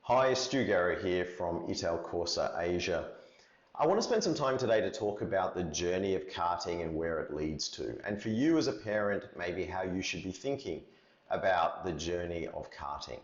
Hi, Stu Garrett here from Ital Corsa Asia. I want to spend some time today to talk about the journey of karting and where it leads to. And for you as a parent, maybe how you should be thinking about the journey of karting.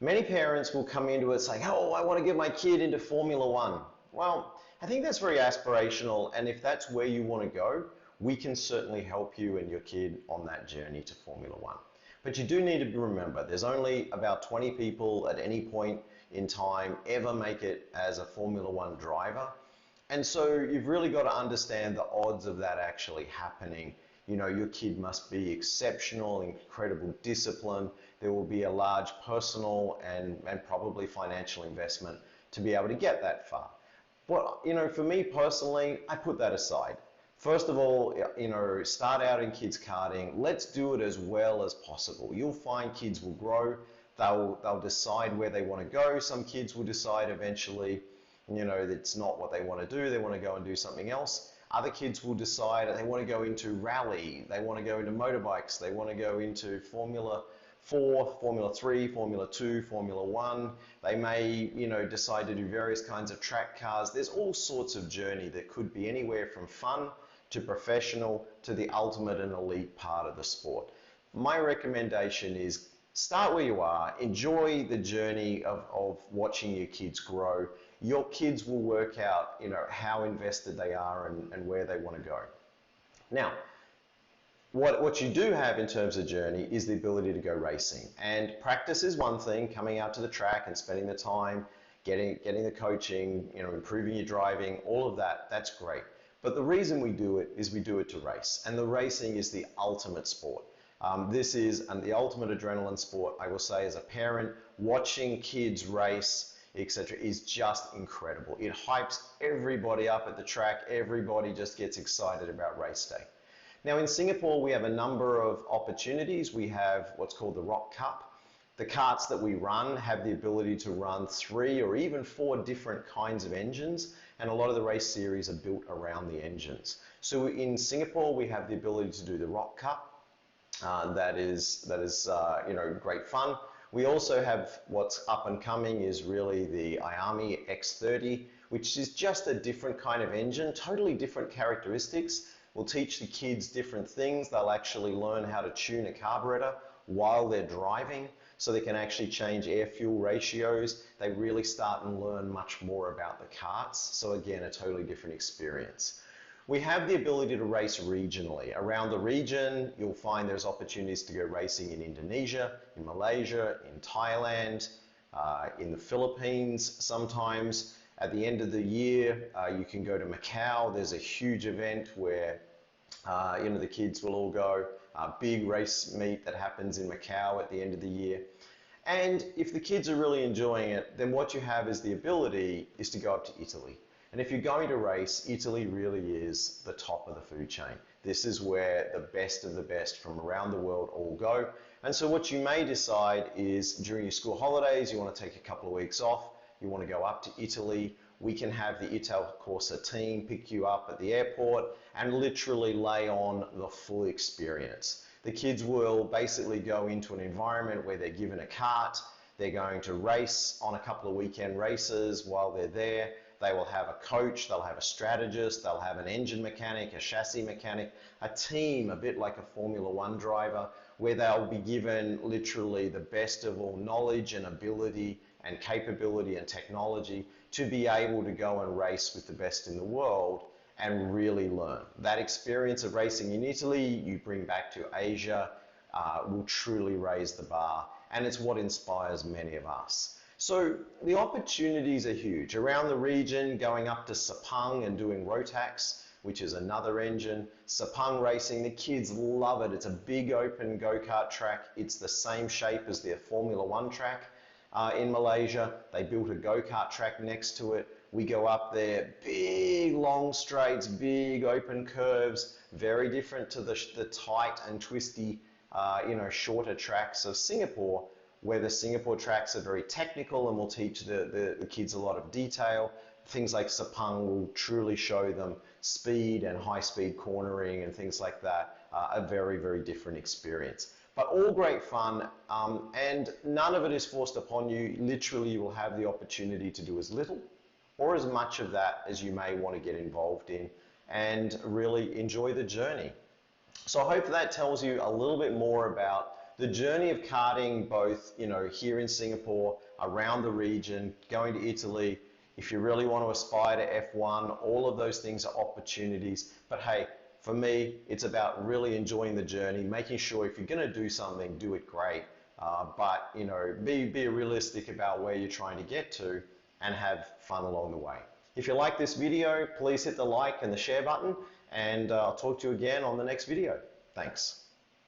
Many parents will come into it saying, oh, I want to get my kid into Formula One. Well, I think that's very aspirational, and if that's where you want to go, we can certainly help you and your kid on that journey to Formula One. But you do need to remember, there's only about 20 people at any point in time ever make it as a Formula One driver. And so you've really got to understand the odds of that actually happening. You know, your kid must be exceptional, incredible discipline. There will be a large personal and probably financial investment to be able to get that far. But, you know, for me personally, I put that aside. First of all, you know, start out in kids karting. Let's do it as well as possible. You'll find kids will grow. They'll decide where they want to go. Some kids will decide eventually, you know, that's not what they want to do. They want to go and do something else. Other kids will decide they want to go into rally. They want to go into motorbikes. They want to go into Formula 4, Formula 3, Formula 2, Formula 1. They may, you know, decide to do various kinds of track cars. There's all sorts of journey that could be anywhere from fun to professional to the ultimate and elite part of the sport. My recommendation is start where you are, enjoy the journey of watching your kids grow. Your kids will work out, you know, how invested they are and where they want to go. Now, what you do have in terms of journey is the ability to go racing. And practice is one thing, coming out to the track and spending the time, getting the coaching, you know, improving your driving, all of that, that's great. But the reason we do it is we do it to race. And the racing is the ultimate sport. This is the ultimate adrenaline sport, I will say, as a parent. Watching kids race, etc., is just incredible. It hypes everybody up at the track. Everybody just gets excited about race day. Now in Singapore, we have a number of opportunities. We have what's called the Rock Cup. The karts that we run have the ability to run 3 or even 4 different kinds of engines, and a lot of the race series are built around the engines. So in Singapore, we have the ability to do the Rock Cup. That is you know, great fun. We also have what's up and coming is really the Iami X30, which is just a different kind of engine, totally different characteristics. We'll teach the kids different things. They'll actually learn how to tune a carburetor while they're driving, so they can actually change air-fuel ratios. They really start and learn much more about the karts. So again, a totally different experience. We have the ability to race regionally. Around the region, you'll find there's opportunities to go racing in Indonesia, in Malaysia, in Thailand, in the Philippines sometimes. At the end of the year, you can go to Macau. There's a huge event where you know, the kids will all go. A big race meet that happens in Macau at the end of the year. And if the kids are really enjoying it, then what you have is the ability is to go up to Italy. And if you're going to race, Italy really is the top of the food chain. This is where the best of the best from around the world all go. And so what you may decide is during your school holidays, you want to take a couple of weeks off, you want to go up to Italy. We can have the Ital Corsa team pick you up at the airport and literally lay on the full experience. The kids will basically go into an environment where they're given a kart. They're going to race on a couple of weekend races while they're there. They will have a coach, they'll have a strategist, they'll have an engine mechanic, a chassis mechanic, a team, a bit like a Formula One driver, where they'll be given literally the best of all knowledge and ability and capability and technology to be able to go and race with the best in the world and really learn. That experience of racing in Italy you bring back to Asia will truly raise the bar, and it's what inspires many of us. So the opportunities are huge. Around the region, going up to Sepang and doing Rotax, which is another engine. Sepang racing, the kids love it. It's a big open go-kart track. It's the same shape as their Formula One track. In Malaysia, they built a go-kart track next to it. We go up there, big long straights, big open curves, very different to the tight and twisty, you know, shorter tracks of Singapore, where the Singapore tracks are very technical and will teach the kids a lot of detail. Things like Sepang will truly show them speed and high-speed cornering and things like that, a very, very different experience. But all great fun, and none of it is forced upon you. Literally, you will have the opportunity to do as little or as much of that as you may want to get involved in and really enjoy the journey. So I hope that tells you a little bit more about the journey of karting, both here in Singapore, around the region, going to Italy. If you really want to aspire to F1, all of those things are opportunities. But hey, for me, it's about really enjoying the journey, making sure if you're going to do something, do it great. But be realistic about where you're trying to get to and have fun along the way. If you like this video, please hit the like and the share button, and I'll talk to you again on the next video. Thanks.